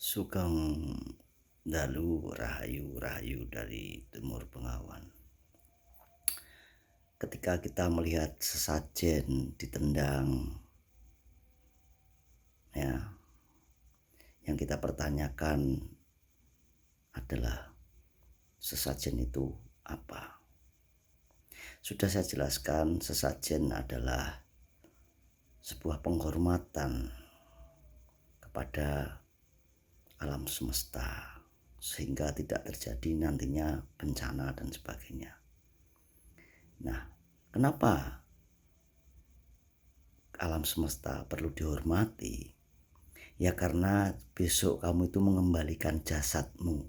Sugeng Dalu rahayu dari Timur Bengawan. Ketika kita melihat sesajen ditendang, ya, yang kita pertanyakan adalah sesajen itu apa? Sudah saya jelaskan, sesajen adalah sebuah penghormatan kepada alam semesta sehingga tidak terjadi nantinya bencana dan sebagainya. Nah, kenapa alam semesta perlu dihormati? Ya karena besok kamu itu mengembalikan jasadmu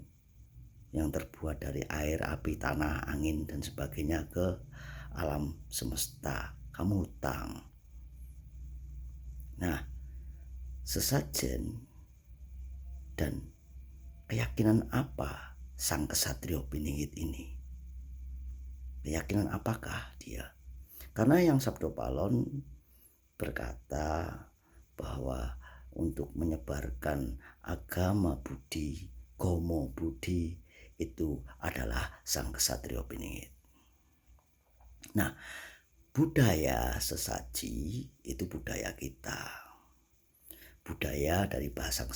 yang terbuat dari air, api, tanah, angin dan sebagainya ke alam semesta. Kamu hutang. Nah, sesajen dan keyakinan apa sang kesatrio Piningit ini? Keyakinan apakah dia? Karena yang Sabdo Palon berkata bahwa untuk menyebarkan agama Budi, Gomo Budi itu adalah sang kesatrio Piningit. Nah, budaya sesaji itu budaya kita. Budaya dari bahasa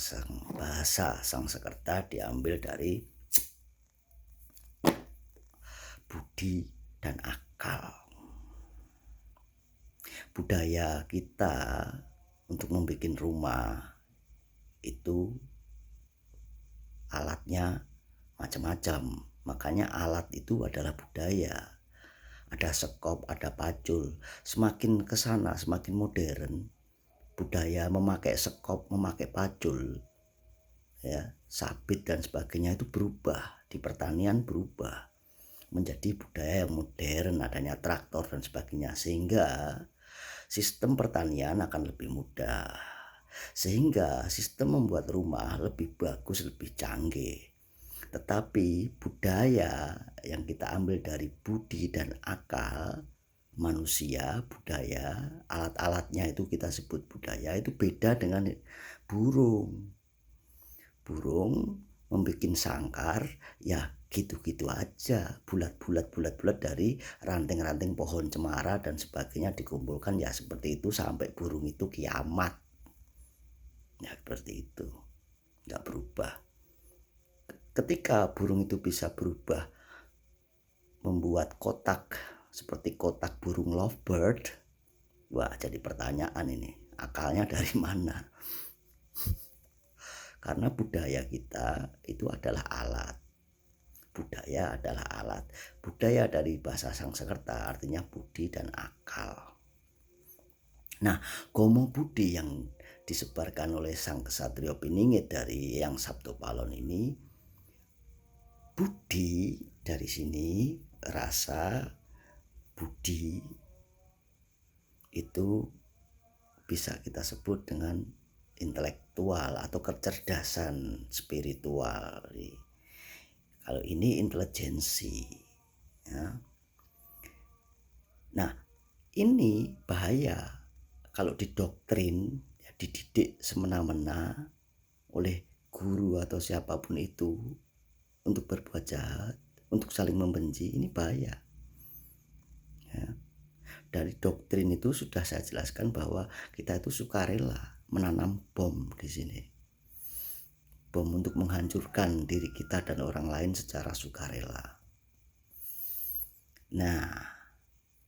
Sangsekerta diambil dari budi dan akal. Budaya kita untuk membuat rumah itu alatnya macam-macam. Makanya alat itu adalah budaya. Ada sekop, ada pacul. Semakin ke sana, semakin modern, budaya memakai sekop, memakai pacul, ya, sabit dan sebagainya itu berubah. Di pertanian berubah menjadi budaya yang modern, adanya traktor dan sebagainya, sehingga sistem pertanian akan lebih mudah, sehingga sistem membuat rumah lebih bagus, lebih canggih. Tetapi budaya yang kita ambil dari budi dan akal manusia, budaya, alat-alatnya itu kita sebut budaya, itu beda dengan burung. Burung membuat sangkar ya gitu-gitu aja, bulat-bulat dari ranting-ranting pohon cemara dan sebagainya dikumpulkan ya seperti itu sampai burung itu kiamat. Ya seperti itu, nggak berubah. Ketika burung itu bisa berubah membuat kotak seperti kotak burung lovebird, wah jadi pertanyaan ini, akalnya dari mana? Karena budaya kita itu adalah alat. Budaya adalah alat. Budaya dari bahasa Sangsekerta artinya budi dan akal. Nah, Gomo Budi yang disebarkan oleh sang kesatrio Piningit dari yang Sabdo Palon ini, budi dari sini rasa budi itu bisa kita sebut dengan intelektual atau kecerdasan spiritual. Kalau ini intelijensi, ya. Nah, ini bahaya kalau didoktrin, ya, dididik semena-mena oleh guru atau siapapun itu untuk berbuat jahat, untuk saling membenci. Ini bahaya, ya. Dari doktrin itu sudah saya jelaskan bahwa kita itu sukarela menanam bom di sini. Bom untuk menghancurkan diri kita dan orang lain secara sukarela. Nah,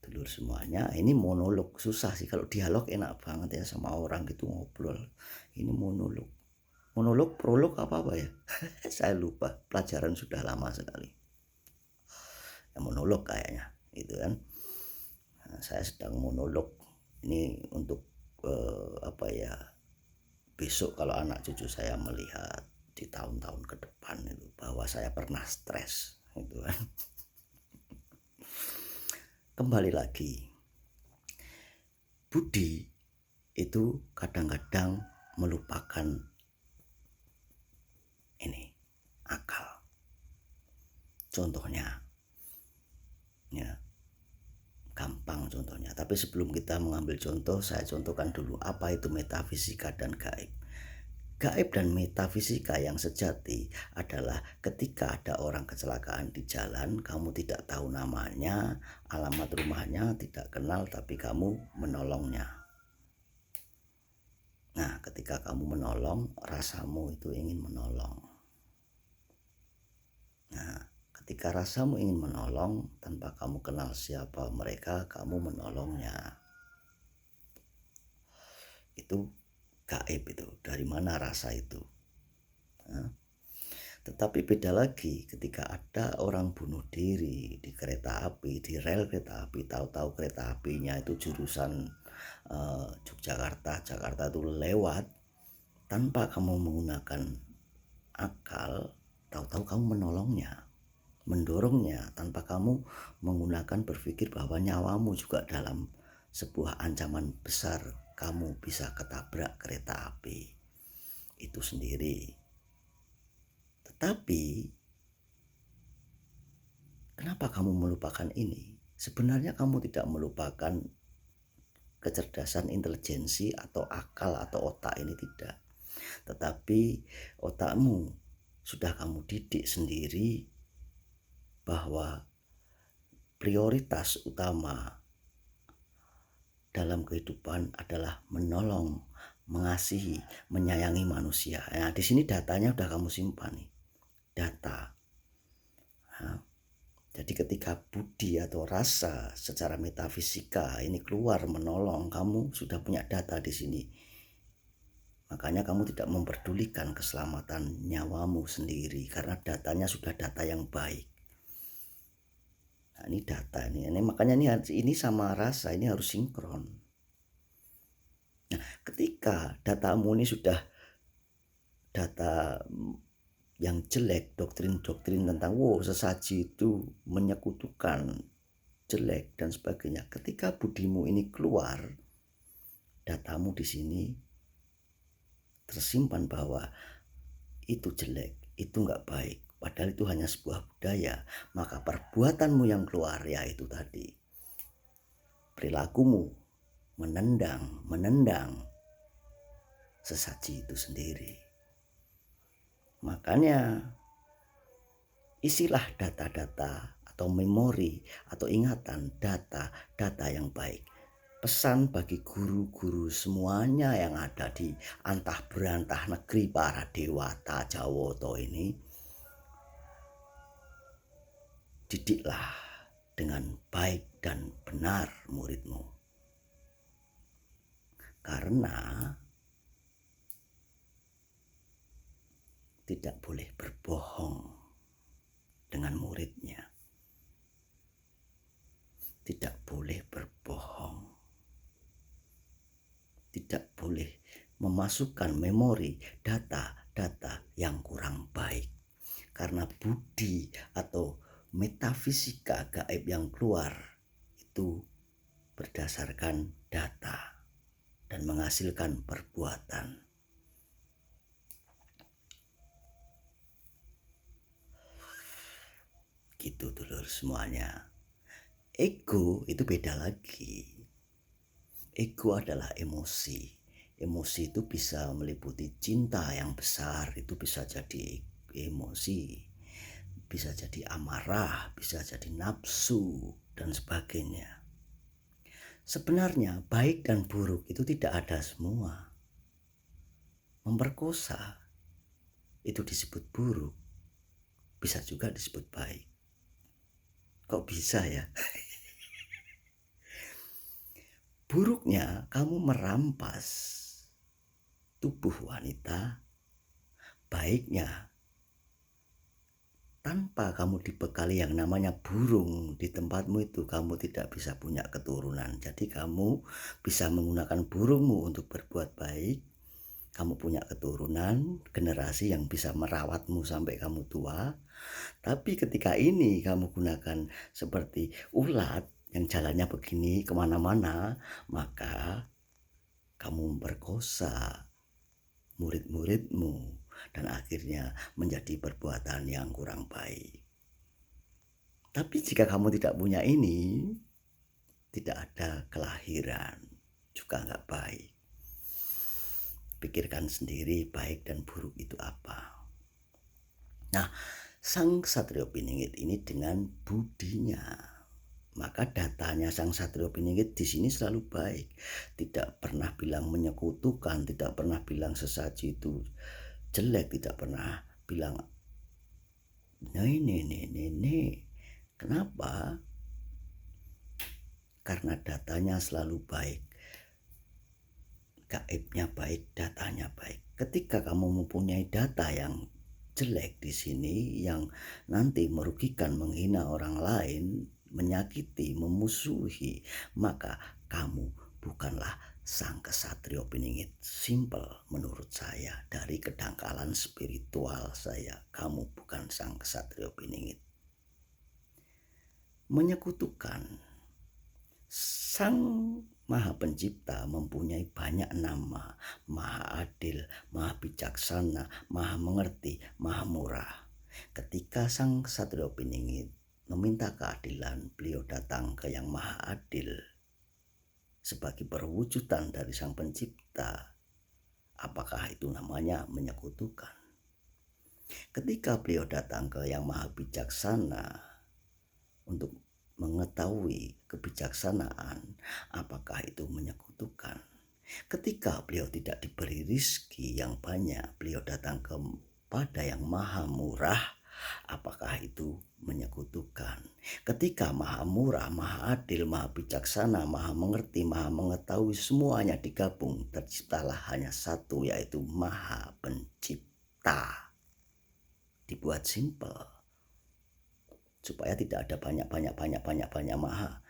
dulur semuanya, ini monolog. Susah sih, kalau dialog enak banget ya sama orang gitu ngobrol. Ini monolog. Monolog, prolog apa ya? Saya lupa, pelajaran sudah lama sekali. Ya, monolog kayaknya gitu kan. Nah, saya sedang monolog ini untuk besok kalau anak cucu saya melihat di tahun-tahun ke depan itu bahwa saya pernah stres gitu kan. Kembali lagi, budi itu kadang-kadang melupakan ini akal. Contohnya, ya, gampang contohnya. Tapi sebelum kita mengambil contoh, saya contohkan dulu apa itu metafisika dan gaib. Gaib dan metafisika yang sejati adalah ketika ada orang kecelakaan di jalan, kamu tidak tahu namanya, alamat rumahnya, tidak kenal, tapi kamu menolongnya. Nah, ketika kamu menolong, rasamu itu ingin menolong. Nah, ketika rasamu ingin menolong, tanpa kamu kenal siapa mereka, kamu menolongnya. Itu gaib itu. Dari mana rasa itu? Nah, tetapi beda lagi ketika ada orang bunuh diri di kereta api, di rel kereta api, tahu-tahu kereta apinya itu jurusan Yogyakarta, Jakarta itu lewat, tanpa kamu menggunakan akal, tahu-tahu kamu menolongnya, mendorongnya, tanpa kamu menggunakan berpikir bahwa nyawamu juga dalam sebuah ancaman besar, kamu bisa ketabrak kereta api itu sendiri. Tetapi kenapa kamu melupakan ini? Sebenarnya kamu tidak melupakan kecerdasan intelijensi atau akal atau otak ini, tidak. Tetapi otakmu sudah kamu didik sendiri bahwa prioritas utama dalam kehidupan adalah menolong, mengasihi, menyayangi manusia. Nah, di sini datanya udah kamu simpan nih. Data. Nah, jadi ketika budi atau rasa secara metafisika ini keluar menolong, kamu sudah punya data di sini. Makanya kamu tidak memperdulikan keselamatan nyawamu sendiri karena datanya sudah data yang baik. Nah, ini data ini makanya ini sama rasa ini harus sinkron. Nah, ketika datamu ini sudah data yang jelek, doktrin-doktrin tentang sesaji itu menyekutukan jelek dan sebagainya. Ketika budimu ini keluar, datamu di sini tersimpan bahwa itu jelek, itu nggak baik. Padahal itu hanya sebuah budaya. Maka perbuatanmu yang keluar yaitu tadi, perilakumu menendang sesaji itu sendiri. Makanya isilah data-data atau memori atau ingatan data yang baik. Pesan bagi guru-guru semuanya yang ada di antah berantah negeri para dewata Jawoto ini, didiklah dengan baik dan benar muridmu. Karena tidak boleh berbohong dengan muridnya. Tidak boleh berbohong. Tidak boleh memasukkan memori data-data yang kurang baik. Karena budi atau metafisika gaib yang keluar itu berdasarkan data dan menghasilkan perbuatan. Gitu dulur semuanya. Ego itu beda lagi. Ego adalah emosi. Emosi itu bisa meliputi cinta yang besar, itu bisa jadi emosi, bisa jadi amarah, bisa jadi nafsu, dan sebagainya. Sebenarnya baik dan buruk itu tidak ada semua. Memperkosa itu disebut buruk, bisa juga disebut baik. Kok bisa ya? Buruknya kamu merampas tubuh wanita, baiknya tanpa kamu dibekali yang namanya burung di tempatmu itu, kamu tidak bisa punya keturunan. Jadi kamu bisa menggunakan burungmu untuk berbuat baik, kamu punya keturunan, generasi yang bisa merawatmu sampai kamu tua. Tapi ketika ini kamu gunakan seperti ulat yang jalannya begini kemana-mana, maka kamu memperkosa murid-muridmu dan akhirnya menjadi perbuatan yang kurang baik. Tapi jika kamu tidak punya ini, tidak ada kelahiran, juga nggak baik. Pikirkan sendiri baik dan buruk itu apa. Nah, Sang Satrio Piningit ini dengan budinya, maka datanya Sang Satrio Piningit di sini selalu baik, tidak pernah bilang menyekutukan, tidak pernah bilang sesaji itu jelek, tidak pernah bilang nih. Kenapa? Karena datanya selalu baik, gaibnya baik, datanya baik. Ketika kamu mempunyai data yang jelek di sini, yang nanti merugikan, menghina orang lain, menyakiti, memusuhi, maka kamu bukanlah sang kesatrio Piningit. Simple menurut saya, dari kedangkalan spiritual saya, kamu bukan sang kesatrio Piningit. Menyekutukan Sang Maha Pencipta mempunyai banyak nama, Maha Adil, Maha Bijaksana, Maha Mengerti, Maha Murah. Ketika Sang Satrio Piningit meminta keadilan, beliau datang ke Yang Maha Adil sebagai perwujudan dari Sang Pencipta. Apakah itu namanya menyekutukan? Ketika beliau datang ke Yang Maha Bijaksana untuk mengetahui kebijaksanaan, apakah itu menyekutukan? Ketika beliau tidak diberi rizki yang banyak, beliau datang kepada Yang Maha Murah, apakah itu menyekutukan? Ketika Maha Murah, Maha Adil, Maha Bijaksana, Maha Mengerti, Maha Mengetahui, semuanya digabung, terciptalah hanya satu, yaitu Maha Pencipta. Dibuat simpel supaya tidak ada banyak maha,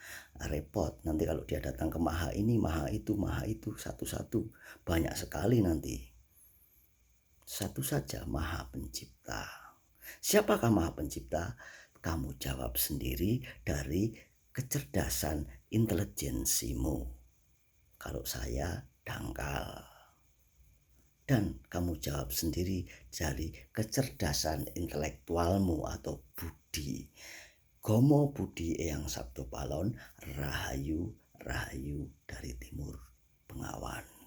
repot nanti kalau dia datang ke maha ini, maha itu satu-satu, banyak sekali nanti. Satu saja, Maha Pencipta. Siapakah Maha Pencipta? Kamu jawab sendiri dari kecerdasan intelijensimu. Kalau saya dangkal. Dan kamu jawab sendiri dari kecerdasan intelektualmu atau budi. Gomo Budi Eyang Sabdo Palon, Rahayu Rahayu dari Timur Bengawan.